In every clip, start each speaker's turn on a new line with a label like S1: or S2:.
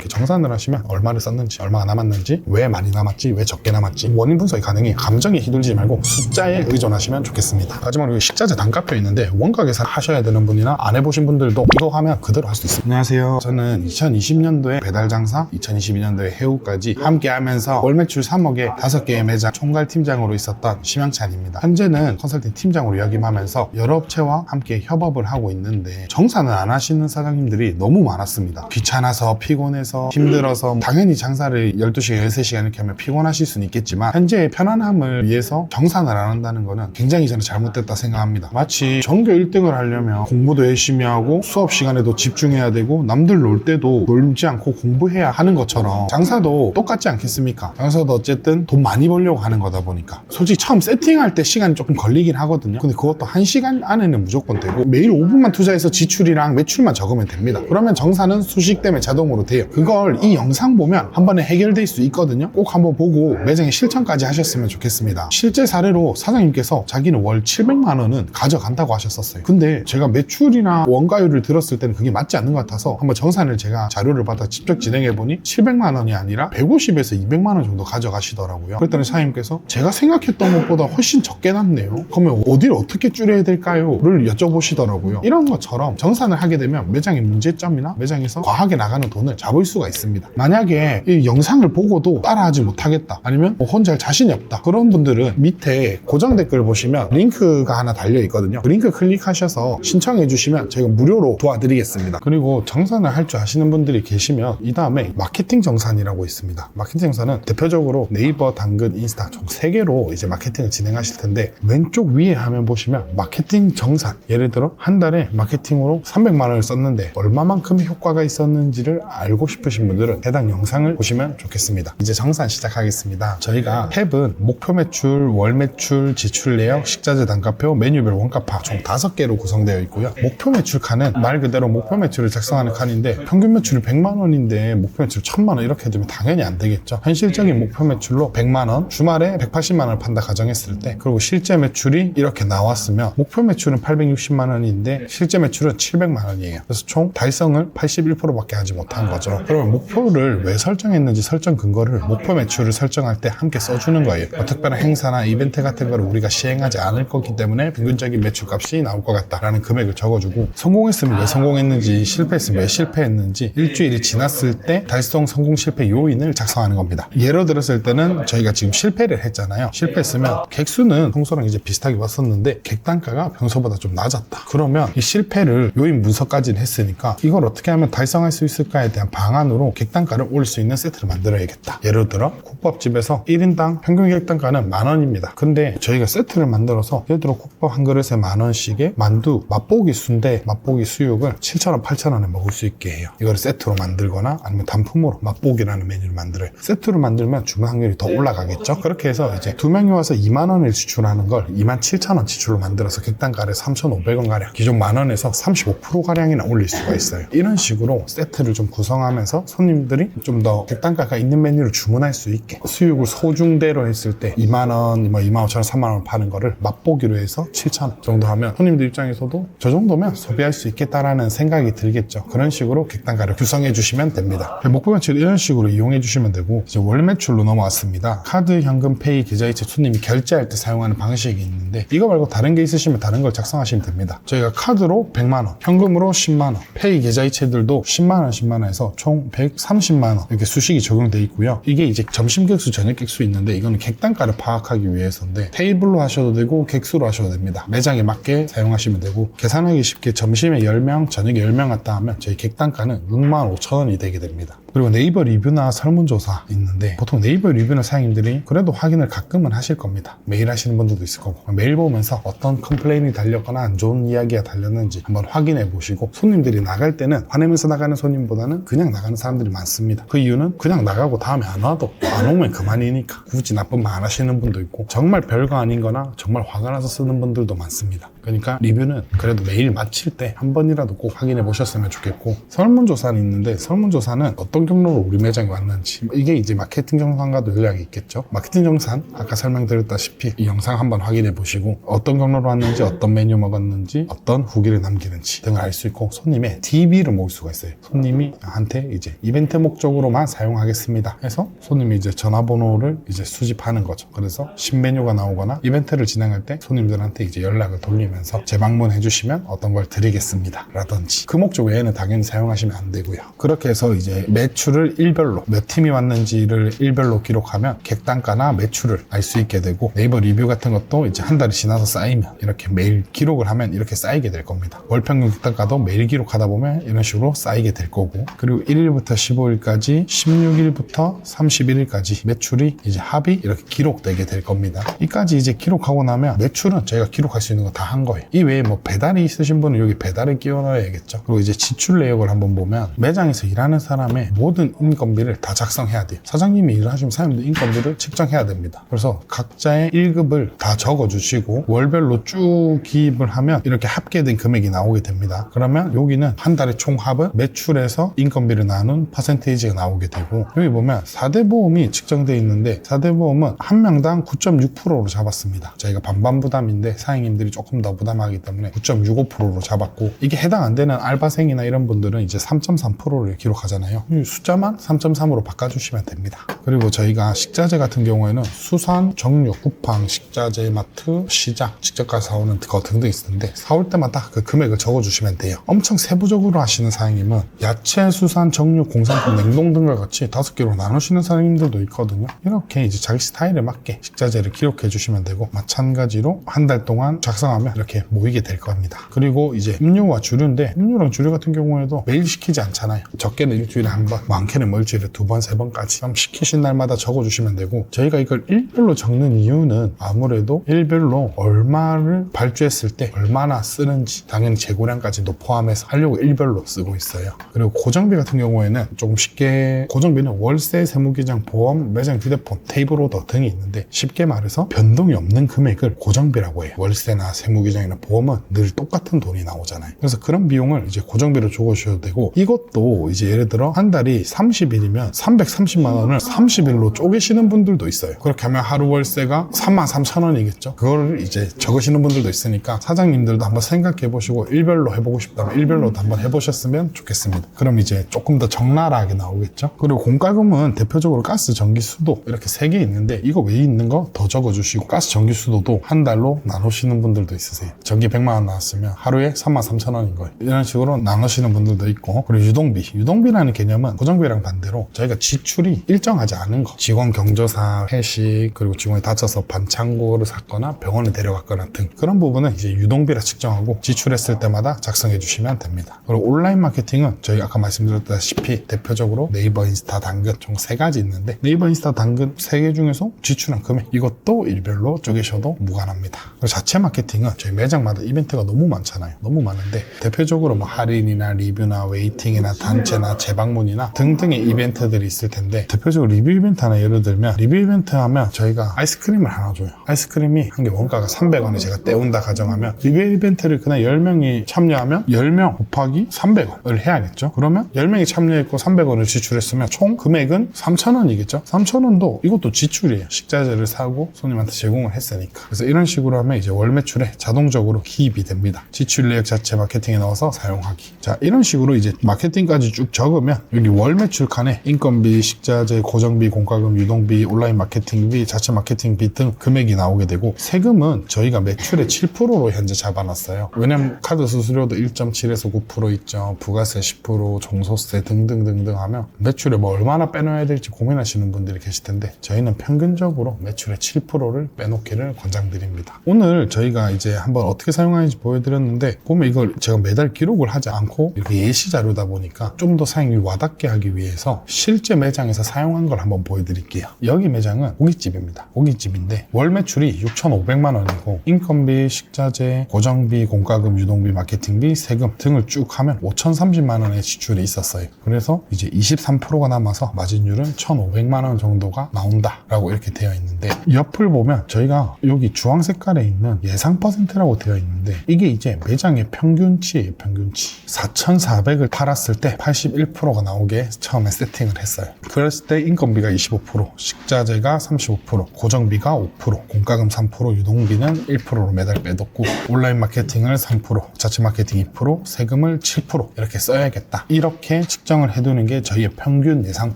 S1: 이렇게 정산을 하시면 얼마를 썼는지, 얼마가 남았는지, 왜 많이 남았지, 왜 적게 남았지 원인 분석이 가능해. 감정에 휘둘리지 말고 숫자에 의존하시면 좋겠습니다. 마지막으로 식자재 단가표 있는데 원가 계산 하셔야 되는 분이나 안 해보신 분들도 이거 하면 그대로 할 수 있습니다. 안녕하세요. 저는 2020년도에 배달 장사, 2022년도에 해우까지 함께 하면서 월 매출 3억에 5개의 매장 총괄 팀장으로 있었던 심영찬입니다. 현재는 컨설팅 팀장으로 역임하면서 여러 업체와 함께 협업을 하고 있는데 정산을 안 하시는 사장님들이 너무 많았습니다. 귀찮아서, 피곤해서, 힘들어서. 당연히 장사를 12시간, 13시간 이렇게 하면 피곤하실 수는 있겠지만 현재의 편안함을 위해서 정산을 안 한다는 거는 굉장히 저는 잘못됐다 생각합니다. 마치 전교 1등을 하려면 공부도 열심히 하고 수업 시간에도 집중해야 되고 남들 놀 때도 놀지 않고 공부해야 하는 것처럼 장사도 똑같지 않겠습니까? 장사도 어쨌든 돈 많이 벌려고 하는 거다 보니까 솔직히 처음 세팅할 때 시간이 조금 걸리긴 하거든요. 근데 그것도 1시간 안에는 무조건 되고 매일 5분만 투자해서 지출이랑 매출만 적으면 됩니다. 그러면 정산은 수식 때문에 자동으로 돼요. 그걸 이 영상 보면 한 번에 해결될 수 있거든요. 꼭 한번 보고 매장에 실천까지 하셨으면 좋겠습니다. 실제 사례로 사장님께서 자기는 월 700만 원은 가져간다고 하셨었어요. 근데 제가 매출이나 원가율을 들었을 때는 그게 맞지 않는 것 같아서 한번 정산을 제가 자료를 받아 직접 진행해보니 700만 원이 아니라 150에서 200만 원 정도 가져가시더라고요. 그랬더니 사장님께서 제가 생각했던 것보다 훨씬 적게 났네요. 그러면 어디를 어떻게 줄여야 될까요? 를 여쭤보시더라고요. 이런 것처럼 정산을 하게 되면 매장의 문제점이나 매장에서 과하게 나가는 돈을 잡을 수가 있습니다. 만약에 이 영상을 보고도 따라하지 못하겠다, 아니면 혼자 할 자신이 없다, 그런 분들은 밑에 고정 댓글 보시면 링크가 하나 달려 있거든요. 그 링크 클릭하셔서 신청해 주시면 저희가 무료로 도와드리겠습니다. 그리고 정산을 할 줄 아시는 분들이 계시면 이 다음에 마케팅 정산이라고 있습니다. 마케팅 정산은 대표적으로 네이버, 당근, 인스타 총 3개로 이제 마케팅을 진행하실 텐데 왼쪽 위에 화면 보시면 마케팅 정산, 예를 들어 한 달에 마케팅으로 300만 원을 썼는데 얼마만큼 효과가 있었는지를 알고 싶으신 분들은 해당 영상을 보시면 좋겠습니다. 이제 정산 시작하겠습니다. 저희가 탭은 목표 매출, 월 매출, 지출 내역, 식자재 단가표, 메뉴별 원가파 총 5개로 구성되어 있고요. 목표 매출 칸은 말 그대로 목표 매출을 작성하는 칸인데 평균 매출이 100만 원인데 목표 매출 1000만 원 이렇게 되면 당연히 안 되겠죠. 현실적인 목표 매출로 100만 원, 주말에 180만 원을 판다 가정했을 때, 그리고 실제 매출이 이렇게 나왔으면 목표 매출은 860만 원인데 실제 매출은 700만 원이에요. 그래서 총 달성을 81%밖에 하지 못한 거죠. 그러면 목표를 왜 설정했는지 설정 근거를 목표 매출을 설정할 때 함께 써주는 거예요. 특별한 행사나 이벤트 같은 거를 우리가 시행하지 않을 거기 때문에 평균적인 매출값이 나올 것 같다라는 금액을 적어주고, 성공했으면 왜 성공했는지, 실패했으면 왜 실패했는지, 일주일이 지났을 때 달성 성공 실패 요인을 작성하는 겁니다. 예로 들었을 때는 저희가 지금 실패를 했잖아요. 실패했으면 객수는 평소랑 이제 비슷하게 왔었는데 객단가가 평소보다 좀 낮았다. 그러면 이 실패를 요인 분석까지는 했으니까 이걸 어떻게 하면 달성할 수 있을까에 대한 방안으로 객단가를 올릴 수 있는 세트를 만들어야겠다. 예를 들어 국밥집에서 1인당 평균 객단가는 10,000원입니다. 근데 저희가 세트를 만들어서 예를 들어 국밥 한 그릇에 10,000원씩에 만두, 맛보기 순대, 맛보기 수육을 7,000원, 8,000원에 먹을 수 있게 해요. 이걸 세트로 만들거나 아니면 단품으로 맛보기라는 메뉴를 만들어요. 세트로 만들면 주문 확률이 더 올라가겠죠. 그렇게 해서 이제 2명이 와서 20,000원을 지출하는 걸 27,000원 지출로 만들어서 객단가를 3,500원 가량, 기존 10,000원에서 35% 가량이나 올릴 수가 있어요. 이런 식으로 세트를 좀 구성하면서 손님들이 좀 더 객단가가 있는 메뉴를 주문할 수 있게, 수육을 소중대로 했을 때 20,000원, 25,000원, 30,000원 파는 거를 맛보기로 해서 7,000원 정도 하면 손님들 입장에서도 저 정도면 소비할 수 있겠다라는 생각이 들겠죠. 그런 식으로 객단가를 구성해 주시면 됩니다. 목표 매출 이런 식으로 이용해 주시면 되고, 이제 월 매출로 넘어왔습니다. 카드, 현금, 페이, 계좌이체 손님이 결제할 때 사용하는 방식이 있는데 이거 말고 다른 게 있으시면 다른 걸 작성하시면 됩니다. 저희가 카드로 100만 원, 현금으로 10만 원, 페이 계좌이체들도 10만 원, 10만 원에서 총 130만 원 이렇게 수식이 적용되어 있고요. 이게 이제 점심 객수, 저녁 객수 있는데 이거는 객단가를 파악하기 위해서인데 테이블로 하셔도 되고 객수로 하셔도 됩니다. 매장에 맞게 사용하시면 되고, 계산하기 쉽게 점심에 10명, 저녁에 10명 왔다 하면 저희 객단가는 65,000원이 되게 됩니다. 그리고 네이버 리뷰나 설문조사 있는데 보통 네이버 리뷰나 사장님들이 그래도 확인을 가끔은 하실 겁니다. 매일 하시는 분들도 있을 거고, 매일 보면서 어떤 컴플레인이 달렸거나 안 좋은 이야기가 달렸는지 한번 확인해 보시고, 손님들이 나갈 때는 화내면서 나가는 손님보다는 그냥 나가는 사람들이 많습니다. 그 이유는 그냥 나가고 다음에 안 와도 안 오면 그만이니까. 굳이 나쁜 말 안 하시는 분도 있고, 정말 별거 아닌 거나 정말 화가 나서 쓰는 분들도 많습니다. 그러니까 리뷰는 그래도 매일 마칠 때 한 번이라도 꼭 확인해 보셨으면 좋겠고, 설문조사는 있는데 설문조사는 어떻게 어떤 경로로 우리 매장에 왔는지, 이게 이제 마케팅 정산과도 연락이 있겠죠. 마케팅 정산 아까 설명드렸다시피 이 영상 한번 확인해 보시고 어떤 경로로 왔는지, 어떤 메뉴 먹었는지, 어떤 후기를 남기는지 등을 알 수 있고, 손님의 DB를 모을 수가 있어요. 손님이 한테 이제 이벤트 목적으로만 사용하겠습니다 해서 손님이 이제 전화번호를 이제 수집하는 거죠. 그래서 신메뉴가 나오거나 이벤트를 진행할 때 손님들한테 이제 연락을 돌리면서 재방문해 주시면 어떤 걸 드리겠습니다 라든지, 그 목적 외에는 당연히 사용하시면 안 되고요. 그렇게 해서 이제 매출을 일별로, 몇 팀이 왔는지를 일별로 기록하면 객단가나 매출을 알 수 있게 되고, 네이버 리뷰 같은 것도 이제 한 달이 지나서 쌓이면 이렇게 매일 기록을 하면 이렇게 쌓이게 될 겁니다. 월평균 객단가도 매일 기록하다 보면 이런 식으로 쌓이게 될 거고, 그리고 1일부터 15일까지, 16일부터 31일까지 매출이 이제 합이 이렇게 기록되게 될 겁니다. 이까지 이제 기록하고 나면 매출은 저희가 기록할 수 있는 거 다 한 거예요. 이 외에 뭐 배달이 있으신 분은 여기 배달을 끼워 넣어야겠죠. 그리고 이제 지출 내역을 한번 보면 매장에서 일하는 사람의 모든 인건비를 다 작성해야 돼요. 사장님이 일을 하시면 사장님도 인건비를 측정해야 됩니다. 그래서 각자의 1급을 다 적어주시고 월별로 쭉 기입을 하면 이렇게 합계된 금액이 나오게 됩니다. 그러면 여기는 한 달의 총합은 매출에서 인건비를 나눈 퍼센테이지가 나오게 되고, 여기 보면 4대 보험이 측정되어 있는데 4대 보험은 한 명당 9.6%로 잡았습니다. 저희가 반반 부담인데 사장님들이 조금 더 부담하기 때문에 9.65%로 잡았고, 이게 해당 안 되는 알바생이나 이런 분들은 이제 3.3%를 기록하잖아요. 이 숫자만 3.3으로 바꿔주시면 됩니다. 그리고 저희가 식자재 같은 경우에는 수산, 정육, 쿠팡, 식자재 마트, 시장 직접 가서 사오는 거 등등 있는데 사올 때마다 그 금액을 적어주시면 돼요. 엄청 세부적으로 하시는 사장님은 야채, 수산, 정육, 공산품, 냉동 등과 같이 5개로 나누시는 사장님들도 있거든요. 이렇게 이제 자기 스타일에 맞게 식자재를 기록해 주시면 되고, 마찬가지로 한 달 동안 작성하면 이렇게 모이게 될 겁니다. 그리고 이제 음료와 주류인데, 음료랑 주류 같은 경우에도 매일 시키지 않잖아요. 적게는 일주일에 한 번, 많게는 뭐 일주일에 2번, 3번까지 그럼 시키신 날마다 적어주시면 되고, 저희가 이걸 일별로 적는 이유는 아무래도 일별로 얼마를 발주했을 때 얼마나 쓰는지, 당연히 재고량까지도 포함해서 하려고 일별로 쓰고 있어요. 그리고 고정비 같은 경우에는 조금 쉽게, 고정비는 월세, 세무기장, 보험, 매장 휴대폰, 테이블 오더 등이 있는데, 쉽게 말해서 변동이 없는 금액을 고정비라고 해요. 월세나 세무기장이나 보험은 늘 똑같은 돈이 나오잖아요. 그래서 그런 비용을 이제 고정비로 적어주셔도 되고, 이것도 이제 예를 들어 한 달이 30일이면 330만 원을 30일로 쪼개시는 분들도 있어요. 그렇게 하면 하루 월세가 33,000원이겠죠. 그걸 이제 적으시는 분들도 있으니까 사장님들도 한번 생각해 보시고 일별로 해보고 싶다면 일별로도 한번 해보셨으면 좋겠습니다. 그럼 이제 조금 더 적나라하게 나오겠죠. 그리고 공과금은 대표적으로 가스, 전기, 수도 이렇게 3개 있는데, 이거 외에 있는 거 더 적어주시고, 가스, 전기, 수도도 한 달로 나누시는 분들도 있으세요. 전기 100만 원 나왔으면 하루에 33,000원인 거예요. 이런 식으로 나누시는 분들도 있고, 그리고 유동비라는 개념은 고정비랑 반대로 저희가 지출이 일정하지 않은 거, 직원 경조사, 회식, 그리고 직원이 다쳐서 반창고를 샀거나 병원에 데려갔거나 등 그런 부분은 이제 유동비라 측정하고 지출했을 때마다 작성해 주시면 됩니다. 그리고 온라인 마케팅은 저희 아까 말씀드렸다시피 대표적으로 네이버, 인스타, 당근 총 3가지 있는데, 네이버, 인스타, 당근 3개 중에서 지출한 금액, 이것도 일별로 쪼개셔도 무관합니다. 그리고 자체 마케팅은 저희 매장마다 이벤트가 너무 많잖아요. 너무 많은데 대표적으로 뭐 할인이나 리뷰나 웨이팅이나 단체나 재방문이나 등등의 이벤트들이 있을 텐데, 대표적으로 리뷰 이벤트 하나 예를 들면, 리뷰 이벤트 하면 저희가 아이스크림을 하나 줘요. 아이스크림이 한 개 원가가 300원에 제가 때운다 가정하면, 리뷰 이벤트를 그날 10명이 참여하면 10명 곱하기 300원을 해야겠죠. 그러면 10명이 참여했고 300원을 지출했으면 총 금액은 3,000원이겠죠. 3,000원도 이것도 지출이에요. 식자재를 사고 손님한테 제공을 했으니까. 그래서 이런 식으로 하면 이제 월 매출에 자동적으로 기입이 됩니다. 지출 내역 자체 마케팅에 넣어서 사용하기. 자, 이런 식으로 이제 마케팅까지 쭉 적으면 여기 월 매출 칸에 인건비, 식자재, 고정비, 공과금, 유동비, 온라인 마케팅비, 자체 마케팅비 등 금액이 나오게 되고, 세금은 저희가 매출의 7%로 현재 잡아놨어요. 왜냐면 카드 수수료도 1.7에서 9% 있죠. 부가세 10%, 종소세 등등등등 하면 매출에 뭐 얼마나 빼놔야 될지 고민하시는 분들이 계실 텐데, 저희는 평균적으로 매출의 7%를 빼놓기를 권장드립니다. 오늘 저희가 이제 한번 어떻게 사용하는지 보여드렸는데, 보면 이걸 제가 매달 기록을 하지 않고 이렇게 예시 자료다 보니까 좀 더 사용이 와닿게 하기 위해서 실제 매장에서 사용한 걸 한번 보여드릴게요. 여기 매장은 고깃집입니다. 고깃집인데 월 매출이 6,500만 원이고, 인건비, 식자재, 고정비, 공과금, 유동비, 마케팅비, 세금 등을 쭉 하면 5,030만 원의 지출이 있었어요. 그래서 이제 23%가 남아서 마진율은 1,500만 원 정도가 나온다라고 이렇게 되어 있는데, 옆을 보면 저희가 여기 주황 색깔에 있는 예상 퍼센트라고 되어 있는데, 이게 이제 매장의 평균치예요. 평균치 4,400을 팔았을 때 81%가 나오게 게 처음에 세팅을 했어요. 그랬을 때 인건비가 25%, 식자재가 35%, 고정비가 5%, 공과금 3%, 유동비는 1%로 매달 빼뒀고 온라인 마케팅을 3%, 자체 마케팅 2%, 세금을 7% 이렇게 써야겠다. 이렇게 측정을 해두는 게 저희의 평균 예상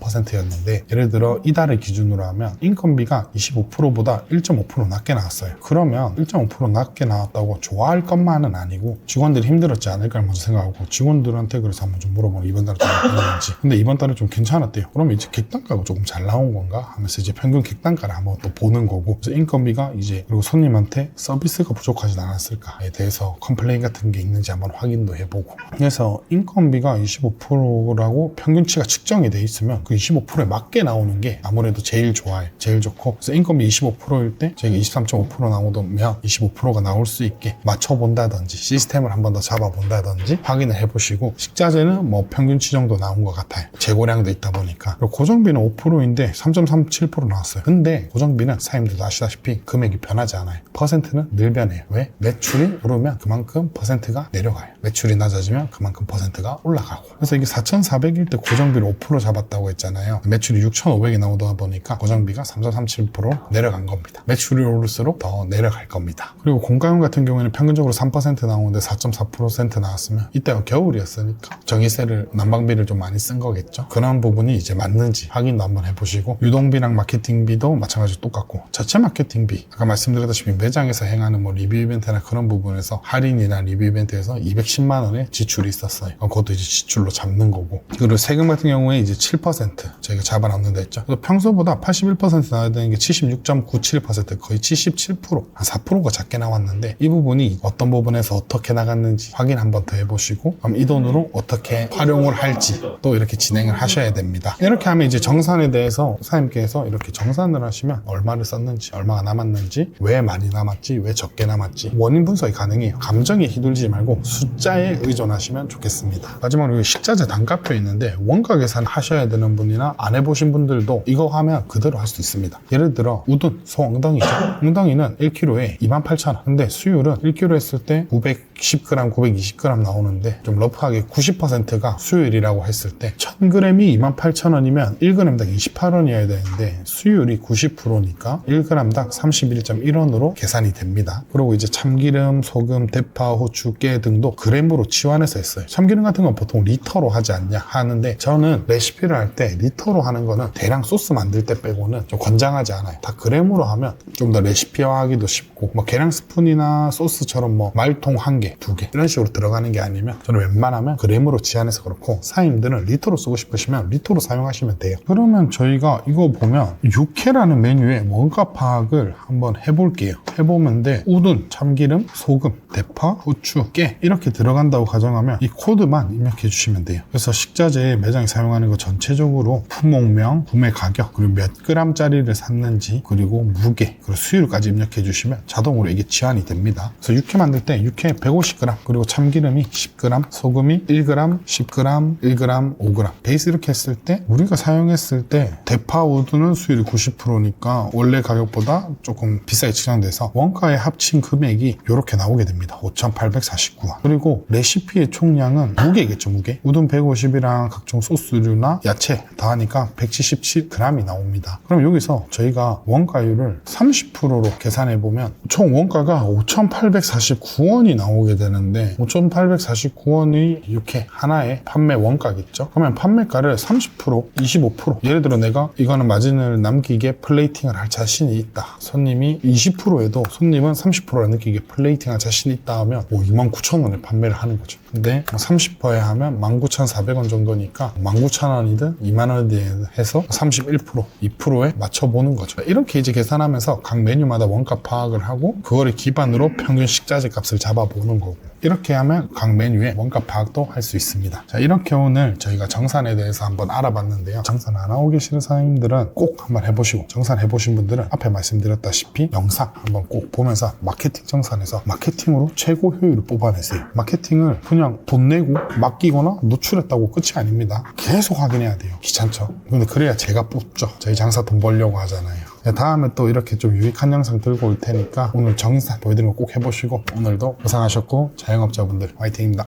S1: 퍼센트였는데, 예를 들어 이달을 기준으로 하면 인건비가 25%보다 1.5% 낮게 나왔어요. 그러면 1.5% 낮게 나왔다고 좋아할 것만은 아니고 직원들이 힘들었지 않을까 먼저 생각하고, 직원들한테 그래서 한번 좀 물어보면 이번 달에 좀 어땠는지, 근데 이번 달에 좀 괜찮았대요. 그러면 이제 객단가가 조금 잘 나온 건가 하면서 이제 평균 객단가를 한번 또 보는 거고, 그래서 인건비가 이제 그리고 손님한테 서비스가 부족하지 않았을까에 대해서 컴플레인 같은 게 있는지 한번 확인도 해보고, 그래서 인건비가 25%라고 평균치가 측정이 돼 있으면 그 25%에 맞게 나오는 게 아무래도 제일 좋아요. 제일 좋고, 그래서 인건비 25%일 때 저희가 23.5% 나오면 25%가 나올 수 있게 맞춰본다든지 시스템을 한 번 더 잡아본다든지 확인을 해보시고, 식자재는 뭐 평균치 정도 나온 것 같아요. 재고량도 있다 보니까. 그리고 고정비는 5%인데 3.37% 나왔어요. 근데 고정비는 사장님들도 아시다시피 금액이 변하지 않아요. 퍼센트는 늘 변해요. 왜? 매출이 오르면 그만큼 퍼센트가 내려가요. 매출이 낮아지면 그만큼 퍼센트가 올라가고. 그래서 이게 4,400일 때 고정비를 5% 잡았다고 했잖아요. 매출이 6,500이 나오다 보니까 고정비가 3.37% 내려간 겁니다. 매출이 오를수록 더 내려갈 겁니다. 그리고 공과금 같은 경우에는 평균적으로 3% 나오는데 4.4% 나왔으면 이때가 겨울이었으니까 전기세를 난방비를 좀 많이 쓴 거겠죠. 그런 부분이 이제 맞는지 확인도 한번 해보시고, 유동비랑 마케팅비도 마찬가지로 똑같고, 자체 마케팅비 아까 말씀드렸다시피 매장에서 행하는 뭐 리뷰 이벤트나 그런 부분에서 할인이나 리뷰 이벤트에서 210만 원의 지출이 있었어요. 그것도 이제 지출로 잡는 거고, 그리고 세금 같은 경우에 이제 7% 저희가 잡아놨는다 했죠. 그래서 평소보다 81% 나와야 되는 게 76.97%, 거의 77%, 한 4%가 작게 나왔는데, 이 부분이 어떤 부분에서 어떻게 나갔는지 확인 한번 더 해보시고, 그럼 이 돈으로 어떻게 활용을 할지 또 이렇게 진행을 하셔야 됩니다. 이렇게 하면 이제 정산에 대해서 사장님께서 이렇게 정산을 하시면 얼마를 썼는지, 얼마가 남았는지, 왜 많이 남았지, 왜 적게 남았지, 원인 분석이 가능해요. 감정에 휘둘리지 말고 숫자에 의존하시면 좋겠습니다. 마지막으로 식자재 단가표 있는데, 원가 계산 하셔야 되는 분이나 안 해보신 분들도 이거 하면 그대로 할 수 있습니다. 예를 들어 우둔, 소 엉덩이죠. 엉덩이는 1kg에 28,000원, 근데 수율은 1kg 했을 때 910g, 920g 나오는데, 좀 러프하게 90%가 수율이라고 했을 때 1000g이 28,000원이면 1g당 28원이어야 되는데 수율이 90%니까 1g당 31.1원으로 계산이 됩니다. 그리고 이제 참기름, 소금, 대파, 후추, 깨 등도 그램으로 치환해서 했어요. 참기름 같은 건 보통 리터로 하지 않냐 하는데, 저는 레시피를 할 때 리터로 하는 거는 대량 소스 만들 때 빼고는 좀 권장하지 않아요. 다 그램으로 하면 좀 더 레시피화하기도 쉽고, 뭐 계량 스푼이나 소스처럼 뭐 말통 1개, 2개 이런 식으로 들어가는 게 아니면 저는 웬만하면 그램으로 치환해서 그렇고, 사장님들은 리터로 쓰고 싶으시면 리터로 사용하시면 돼요. 그러면 저희가 이거 보면 육회라는 메뉴의 원가 파악을 한번 해볼게요. 해보면 돼. 우둔, 참기름, 소금, 대파, 후추, 깨 이렇게 들어간다고 가정하면 이 코드만 입력해 주시면 돼요. 그래서 식자재 매장에 사용하는 거 전체적으로 품목명, 구매 가격, 그리고 몇 g짜리를 샀는지, 그리고 무게, 그리고 수율까지 입력해 주시면 자동으로 이게 치환이 됩니다. 그래서 육회 만들 때 육회 150g, 그리고 참기름이 10g, 소금이 1g, 10g, 1g, 5g 베이스 이렇게 했을 때, 우리가 사용했을 때 대파 우두는 수율이 90%니까 원래 가격보다 조금 비싸게 측정돼서 원가에 합친 금액이 이렇게 나오게 됩니다. 5,849원. 그리고 레시피의 총량은 무게겠죠. 무게. 우둔 150이랑 각종 소스류나 야채 다 하니까 177g이 나옵니다. 그럼 여기서 저희가 원가율을 30%로 계산해보면 총 원가가 5,849원이 나오게 되는데, 5,849원이 이렇게 하나의 판매 원가겠죠. 그러면 판매가를 30%, 25%, 예를 들어 내가 이거는 마진을 남기게 플레이팅을 할 자신이 있다. 손님이 20%에도 손님은 30%를 느끼게 플레이팅할 자신이 있다 하면 29,000원에 판매를 하는 거죠. 근데 30%에 하면 19,400원 정도니까 19,000원이든 2만원이든 해서 31%, 2%에 맞춰보는 거죠. 이렇게 이제 계산하면서 각 메뉴마다 원가 파악을 하고 그거를 기반으로 평균 식자재 값을 잡아보는 거고, 이렇게 하면 각 메뉴의 원가 파악도 할 수 있습니다. 자, 이렇게 오늘 저희가 정산에 대해서 한번 알아봤는데요. 정산 안 하고 계시는 사장님들은 꼭 한번 해보시고, 정산 해보신 분들은 앞에 말씀드렸다시피 영상 한번 꼭 보면서 마케팅 정산에서 마케팅으로 최고 효율을 뽑아내세요. 마케팅을 그냥 돈 내고 맡기거나 노출했다고 끝이 아닙니다. 계속 확인해야 돼요. 귀찮죠? 근데 그래야 제가 뽑죠. 저희 장사 돈 벌려고 하잖아요. 다음에 또 이렇게 좀 유익한 영상 들고 올 테니까 오늘 정산 보여드리는 거 꼭 해보시고, 오늘도 고생하셨고 자영업자분들 화이팅입니다.